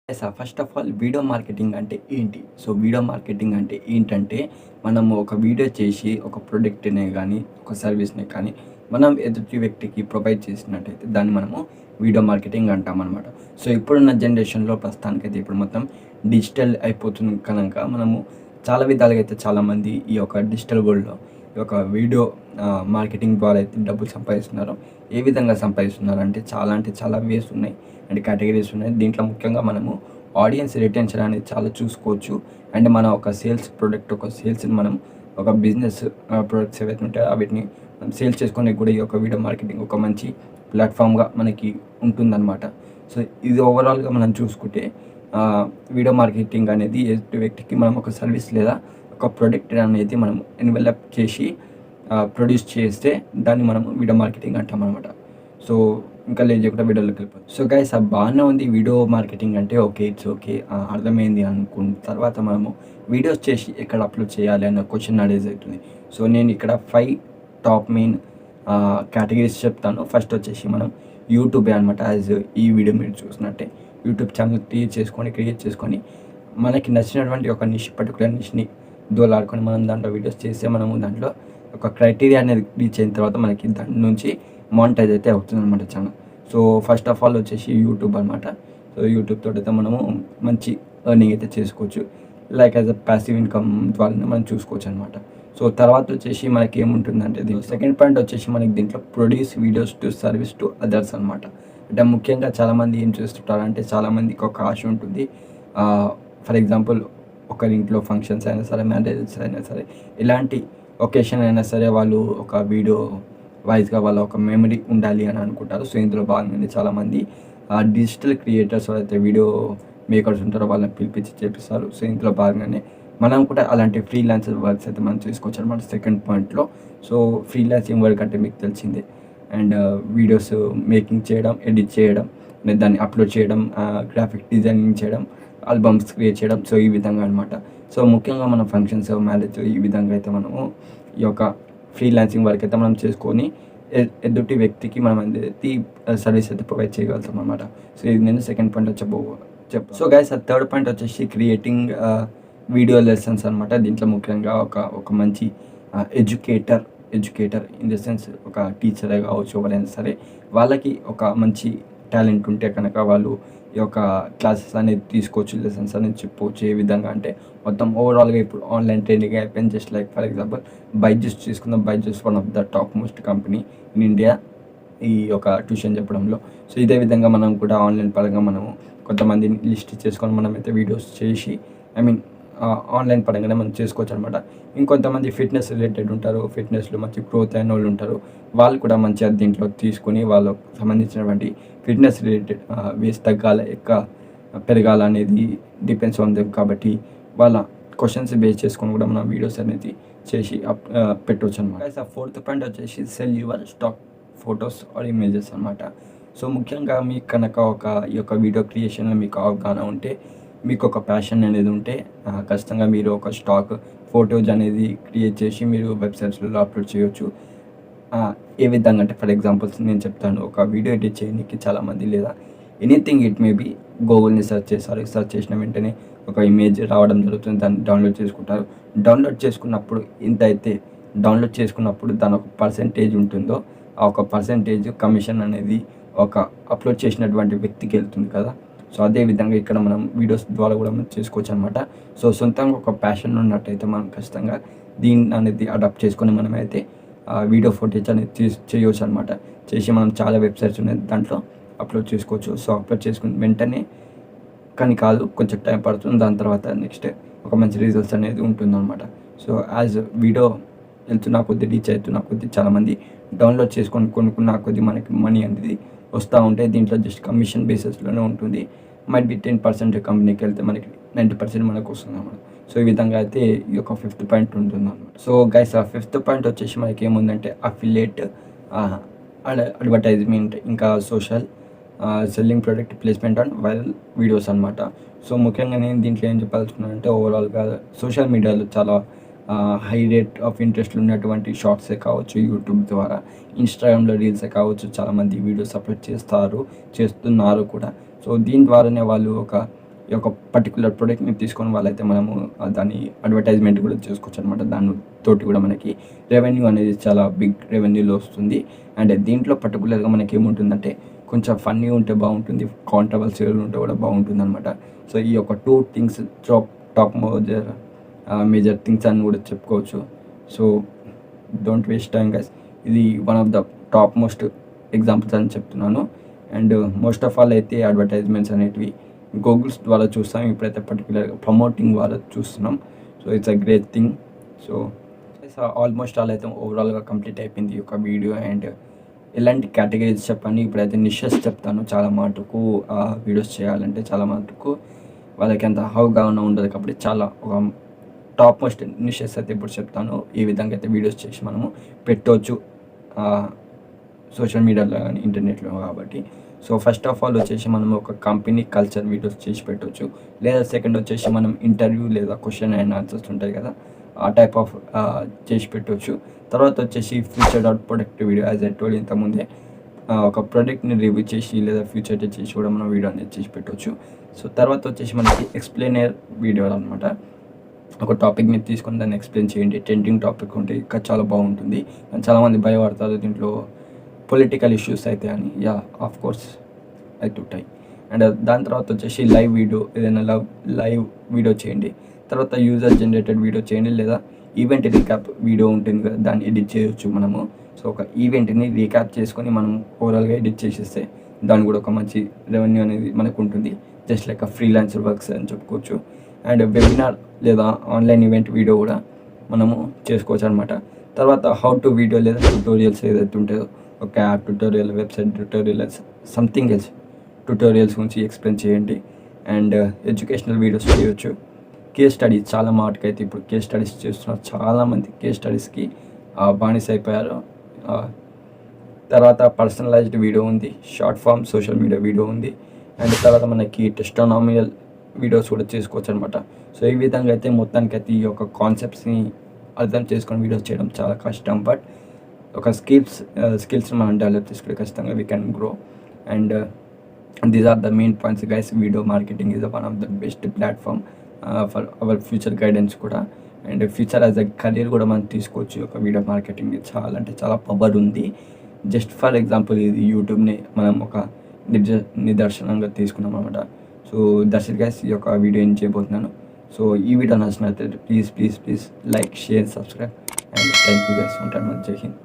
First of all video marketing అంటే ఏంటి? Video marketing అంటే ఏంటంటే, మనము ఒక వీడియో చేసి ఒక ప్రొడక్ట్‌నే గానీ, ఒక సర్వీస్‌ని కానీ, మనం ఎదుటి వ్యక్తికి ప్రొవైడ్ చేసినట్టయితే దాన్ని మనము వీడియో మార్కెటింగ్ అంటామనమాట. ఇప్పుడున్న జనరేషన్‌లో ప్రస్తుతానికైతే ఇప్పుడు మొత్తం డిజిటల్ అయిపోతుంది కనుక మనము చాలా విధాలుగా అయితే చాలామంది ఈ యొక్క డిజిటల్ వరల్డ్‌లో ఈ యొక్క వీడియో మార్కెటింగ్ ద్వారా అయితే డబ్బులు సంపాదిస్తున్నారు. ఏ విధంగా సంపాదిస్తున్నారంటే అంటే చాలా వేస్ ఉన్నాయి. అండ్ కేటగిరీస్ ఉన్నాయి. దీంట్లో ముఖ్యంగా మనము ఆడియన్స్ రిటెన్షన్ అనేది చాలా చూసుకోవచ్చు. అండ్ మన ఒక సేల్స్‌ని మనం ఒక బిజినెస్ ప్రొడక్ట్స్ ఏవైతే ఉంటాయో వీటిని మనం సేల్స్ చేసుకోనికి కూడా ఈ యొక్క వీడియో మార్కెటింగ్ ఒక మంచి ప్లాట్‌ఫామ్‌గా మనకి ఉంటుందన్నమాట. ఇది ఓవరాల్‌గా మనం చూసుకుంటే వీడియో మార్కెటింగ్ అనేది ఎదుటి వ్యక్తికి మనం ఒక సర్వీస్ లేదా ఒక ప్రొడక్ట్ అనేది మనం ఎన్వలప్ చేసి ప్రొడ్యూస్ చేస్తే దాన్ని మనం వీడియో మార్కెటింగ్ అంటామనమాట. సో ఇంకా లేట్ చేయకుండా వీడియోలోకి వెళ్ళిపోతాం. గైస్ బాగానే ఉంది వీడియో మార్కెటింగ్ అంటే ఇట్స్ ఓకే అర్థమైంది అనుకున్న తర్వాత మనము వీడియోస్ చేసి ఎక్కడ అప్లోడ్ చేయాలి అన్న క్వశ్చన్ అరేజ్ అవుతుంది. నేను ఇక్కడ 5 టాప్ మెయిన్ కేటగిరీస్ చెప్తాను. ఫస్ట్ వచ్చేసి మనం యూట్యూబే అనమాట. ఈ వీడియో మీరు చూసినట్టే యూట్యూబ్ ఛానల్ క్రియేట్ చేసుకొని మనకి నచ్చినటువంటి ఒక పర్టికులర్ నిష్ని దోలాడుకొని మనం దాంట్లో వీడియోస్ చేస్తే మనము దాంట్లో ఒక క్రైటీరియా అనేది రీచ్ అయిన తర్వాత మనకి దాని నుంచి మానిటైజ్ అయితే అవుతుందన్నమాట ఛానల్. ఫస్ట్ ఆఫ్ ఆల్ వచ్చేసి యూట్యూబ్ అనమాట. యూట్యూబ్ తోటి అయితే మనము మంచి ఎర్నింగ్ అయితే చేసుకోవచ్చు. Like as a passive income ద్వారానే మనం చూసుకోవచ్చు అనమాట. తర్వాత వచ్చేసి మనకి ఏముంటుందంటే దీంట్లో సెకండ్ పాయింట్ వచ్చేసి మనకి దీంట్లో produce videos to service to others అనమాట. అంటే ముఖ్యంగా చాలామంది ఏం చేస్తుంటారంటే చాలామందికి ఒక ఆశ ఉంటుంది. ఫర్ ఎగ్జాంపుల్ ఒకరింట్లో ఫంక్షన్స్ అయినా సరే, మ్యారేజెస్ అయినా సరే, ఎలాంటి ఒకేషన్ అయినా సరే వాళ్ళు ఒక వీడియో వైజ్గా వాళ్ళ ఒక మెమరీ ఉండాలి అని అనుకుంటారు. ఇందులో భాగంగానే చాలామంది డిజిటల్ క్రియేటర్స్ అయితే వీడియో మేకర్స్ ఉంటారో వాళ్ళని పిలిపించి చేపిస్తారు. ఇందులో భాగంగానే మనం కూడా అలాంటి ఫ్రీలాన్సర్ వర్క్స్ అయితే మనం చేసుకోవచ్చు అనమాట సెకండ్ పాయింట్లో. ఫ్రీలాన్సింగ్ వర్క్ అంటే మీకు తెలిసిందే. అండ్ వీడియోస్ మేకింగ్ చేయడం, ఎడిట్ చేయడం, దాన్ని అప్లోడ్ చేయడం, గ్రాఫిక్ డిజైనింగ్ చేయడం, ఆల్బమ్స్ క్రియేట్ చేయడం. ఈ విధంగా అనమాట. ముఖ్యంగా మన ఫంక్షన్స్, మ్యారేజ్ ఈ విధంగా అయితే మనము ఈ యొక్క ఫ్రీలాన్సింగ్ వర్క్ అయితే మనం చేసుకొని ఎదుటి వ్యక్తికి మనం అనేది సర్వీస్ అయితే ప్రొవైడ్ చేయగలుగుతాం అనమాట. ఇది నేను సెకండ్ పాయింట్ చెప్పు. గైస్ థర్డ్ పాయింట్ వచ్చేసి క్రియేటింగ్ వీడియో లెసన్స్ అనమాట. దీంట్లో ముఖ్యంగా ఒక మంచి ఎడ్యుకేటర్ ఇన్ ద సెన్స్ ఒక టీచరే కావచ్చు, ఎవరైనా సరే వాళ్ళకి ఒక మంచి టాలెంట్ ఉంటే కనుక వాళ్ళు ఈ యొక్క క్లాసెస్ అనేది తీసుకోవచ్చు, లెసన్స్ అనేది చెప్పవచ్చు. ఏ విధంగా అంటే మొత్తం ఓవరాల్గా ఇప్పుడు ఆన్లైన్ ట్రైనింగ్ అయిపోయింది. Just like for example Byju's తీసుకుందాం. Byju's one of the top most company in India ఈ యొక్క ట్యూషన్ చెప్పడంలో. ఇదే విధంగా మనం కూడా ఆన్లైన్ పరంగా మనము కొంతమందిని లిస్ట్ చేసుకొని మనమైతే వీడియోస్ చేసి ఆన్లైన్ పరంగానే మనం చేసుకోవచ్చు అనమాట. ఇంకొంతమంది ఫిట్నెస్ రిలేటెడ్ ఉంటారు, ఫిట్నెస్లో మంచి గ్రోత్ అయిన వాళ్ళు ఉంటారు. వాళ్ళు కూడా మంచిగా దీంట్లో తీసుకొని వాళ్ళకు సంబంధించినటువంటి ఫిట్నెస్ రిలేటెడ్ వేస్ట్ తగ్గాల పెరగాల అనేది డిపెండ్స్ ఆన్ దెమ్. కాబట్టి వాళ్ళ క్వశ్చన్స్ బేస్ చేసుకొని కూడా మనం వీడియోస్ అనేది చేసి పెట్టవచ్చు అనమాట. ఫోర్త్ పాయింట్ వచ్చేసి sell your stock photos or images అనమాట. ముఖ్యంగా మీకు కనుక ఈ యొక్క వీడియో క్రియేషన్లో మీకు అవగాహన ఉంటే, మీకు ఒక ప్యాషన్ అనేది ఉంటే ఖచ్చితంగా మీరు ఒక స్టాక్ ఫొటోస్ అనేది క్రియేట్ చేసి మీరు వెబ్సైట్స్లో అప్లోడ్ చేయొచ్చు. ఏ విధంగా అంటే ఫర్ ఎగ్జాంపుల్స్ నేను చెప్తాను. ఒక వీడియో ఎడిట్ చేయడానికి చాలామంది లేదా ఎనీథింగ్ ఇట్ మేబీ గూగుల్ని సెర్చ్ చేస్తారు. సెర్చ్ చేసిన వెంటనే ఒక ఇమేజ్ రావడం జరుగుతుంది. దాన్ని డౌన్లోడ్ చేసుకుంటారు. డౌన్లోడ్ చేసుకున్నప్పుడు దాని ఒక పర్సెంటేజ్ ఉంటుందో ఆ ఒక పర్సెంటేజ్ కమిషన్ అనేది ఒక అప్లోడ్ చేసినటువంటి వ్యక్తికి వెళ్తుంది కదా. అదే విధంగా ఇక్కడ మనం వీడియోస్ ద్వారా కూడా మనం చేసుకోవచ్చు అనమాట. సొంతంగా ఒక ప్యాషన్ ఉన్నట్టయితే మనం ఖచ్చితంగా దీన్ని అనేది అడాప్ట్ చేసుకొని మనమైతే వీడియో ఫుటేజ్ అనేది చేయవచ్చు అనమాట. చేసి మనం చాలా వెబ్సైట్స్ ఉన్నాయి దాంట్లో అప్లోడ్ చేసుకోవచ్చు. అప్లోడ్ చేసుకుని వెంటనే కానీ కాదు, కొంచెం టైం పడుతుంది. దాని తర్వాత నెక్స్ట్ ఒక మంచి రిజల్ట్స్ అనేది ఉంటుందన్నమాట. యాజ్ వీడియో వెళ్తున్న కొద్ది రీచ్ అవుతున్న కొద్ది చాలామంది డౌన్లోడ్ చేసుకొని కొనుక్కున్న కొద్ది మనకి మనీ అనేది వస్తూ ఉంటాయి. దీంట్లో జస్ట్ కమిషన్ బేసిస్లోనే ఉంటుంది. మైట్ బి 10% కంపెనీకి వెళ్తే మనకి 90% మనకు వస్తుంది అన్నమాట. ఈ విధంగా అయితే ఈ యొక్క ఫిఫ్త్ పాయింట్ ఉంటుంది అన్నమాట. గైస్ ఫిఫ్త్ పాయింట్ వచ్చేసి మనకి ఏముందంటే అఫిలియేట్ అడ్వర్టైజ్మెంట్, ఇంకా social selling product placement and viral videos అనమాట. ముఖ్యంగా నేను దీంట్లో ఏం చెప్పాల్సుకున్నానంటే ఓవరాల్గా సోషల్ మీడియాలో చాలా హై రేట్ ఆఫ్ ఇంట్రెస్ట్ ఉన్నటువంటి షార్ట్సే కావచ్చు, యూట్యూబ్ ద్వారా, ఇన్స్టాగ్రామ్లో రీల్సే కావచ్చు, చాలామంది వీడియోస్ అప్లోడ్ చేస్తున్నారు కూడా. దీని ద్వారానే వాళ్ళు ఒక ఈ యొక్క పర్టికులర్ ప్రోడక్ట్ని తీసుకొని వాళ్ళైతే మనము దాని అడ్వర్టైజ్మెంట్ కూడా చేసుకోవచ్చు అనమాట. దాని తోటి కూడా మనకి రెవెన్యూ అనేది చాలా బిగ్ రెవెన్యూలో వస్తుంది. అండ్ దీంట్లో పర్టికులర్గా మనకి ఏముంటుందంటే కొంచెం ఫన్నీ ఉంటే బాగుంటుంది, కాంట్రవర్షియల్ ఉంటే కూడా బాగుంటుంది అనమాట. సో ఈ యొక్క 2 థింగ్స్ టాప్ మేజర్ థింగ్స్ అని కూడా చెప్పుకోవచ్చు. So don't waste time guys. ఇది one of the top most examples అని చెప్తున్నాను. అండ్ మోస్ట్ ఆఫ్ ఆల్ అయితే అడ్వర్టైజ్మెంట్స్ అనేటివి గూగుల్స్ ద్వారా చూస్తాం, ఇప్పుడైతే పర్టికులర్గా ప్రమోటింగ్ ద్వారా చూస్తున్నాం. So it's a great thing. So almost all అయితే ఓవరాల్గా కంప్లీట్ అయిపోయింది ఈ యొక్క వీడియో. అండ్ ఎలాంటి కేటగిరీస్ చెప్పండి, ఇప్పుడైతే నిషెస్ చెప్తాను. చాలా మటుకు వీడియోస్ చేయాలంటే చాలా మటుకు వాళ్ళకి అంత హౌగానే ఉండదు కాబట్టి చాలా ఒక టాప్ మోస్ట్ నిషెస్ అయితే ఇప్పుడు చెప్తాను. ఈ విధంగా అయితే వీడియోస్ చేసి మనము పెట్టవచ్చు సోషల్ మీడియాలో కానీ ఇంటర్నెట్లో కాబట్టి. సో ఫస్ట్ ఆఫ్ ఆల్ వచ్చేసి మనం ఒక కంపెనీ కల్చర్ వీడియోస్ చేసి పెట్టవచ్చు. లేదా సెకండ్ వచ్చేసి మనం ఇంటర్వ్యూ లేదా క్వశ్చన్ అండ్ ఆన్సర్స్ ఉంటాయి కదా, ఆ టైప్ ఆఫ్ చేసి పెట్టవచ్చు. తర్వాత వచ్చేసి future dot product video as I told ఇంతకుముందే ఒక ప్రోడక్ట్ని రివ్యూ చేసి లేదా ఫ్యూచర్ చేసి కూడా మనం వీడియో అనేది చేసి పెట్టవచ్చు. సో తర్వాత వచ్చేసి మనకి ఎక్స్ప్లెయినర్ వీడియో అనమాట. ఒక టాపిక్ని తీసుకొని దాన్ని ఎక్స్ప్లెయిన్ చేయండి. టెంటింగ్ టాపిక్ ఉంటే ఇంకా చాలా బాగుంటుంది. చాలామంది భయపడతారు దీంట్లో పొలిటికల్ ఇష్యూస్ అయితే అని. యా ఆఫ్ కోర్స్ అవుతుంటాయి. అండ్ దాని తర్వాత వచ్చేసి లైవ్ వీడియో, ఏదైనా లైవ్ వీడియో చేయండి. తర్వాత యూజర్ జనరేటెడ్ వీడియో చేయండి, లేదా ఈవెంట్ రీక్యాప్ వీడియో ఉంటుంది కదా, దాన్ని ఎడిట్ చేయొచ్చు మనము. సో ఒక ఈవెంట్ని రీక్యాప్ చేసుకొని మనం ఓవరాల్గా ఎడిట్ చేసేస్తే దాని కూడా ఒక మంచి రెవెన్యూ అనేది మనకు ఉంటుంది. జస్ట్ లైక్ ఫ్రీలాన్సర్ వర్క్స్ అని చెప్పుకోవచ్చు. అండ్ వెబినార్ లేదా ఆన్లైన్ ఈవెంట్ వీడియో కూడా మనము చేసుకోవచ్చు అనమాట. తర్వాత హౌ టు వీడియో లేదా ట్యూటోరియల్స్ ఏదైతే ఉంటుందో, ఒక app tutorial, website tutorial, something else tutorials గురించి ఎక్స్ప్లెయిన్ చేయండి. అండ్ ఎడ్యుకేషనల్ వీడియోస్ చేయొచ్చు. కేస్ స్టడీస్ చాలా మాటకైతే ఇప్పుడు కేస్ స్టడీస్ చేస్తున్నారు. చాలామంది కేస్ స్టడీస్కి బానిస అయిపోయారు. తర్వాత పర్సనలైజ్డ్ వీడియో ఉంది, short form social media video ఉంది. అండ్ తర్వాత మనకి టెస్టోనామియల్ వీడియోస్ కూడా చేసుకోవచ్చు అనమాట. సో ఈ విధంగా అయితే మొత్తానికైతే ఈ యొక్క కాన్సెప్ట్స్ని అర్థం చేసుకొని వీడియోస్ చేయడం చాలా కష్టం. బట్ ఒక స్కిల్స్ మనం డెవలప్ చేసుకుంటే ఖచ్చితంగా we can grow. And these are the main points guys. Video marketing is one of the best platform for our future guidance కూడా. And future as a career కూడా మనం తీసుకోవచ్చు. ఒక వీడియో మార్కెటింగ్ చాలా అంటే చాలా పవర్ ఉంది. జస్ట్ ఫర్ ఎగ్జాంపుల్ ఇది యూట్యూబ్ని మనం ఒక నిదర్శనంగా తీసుకున్నాం అనమాట. So that's it guys. ఈ యొక్క వీడియో ఏం చేయబోతున్నాను. సో ఈ వీడియో నచ్చినట్లయితే please like, share, subscribe. And thank you guys. ఉంటాను. జై హింద్.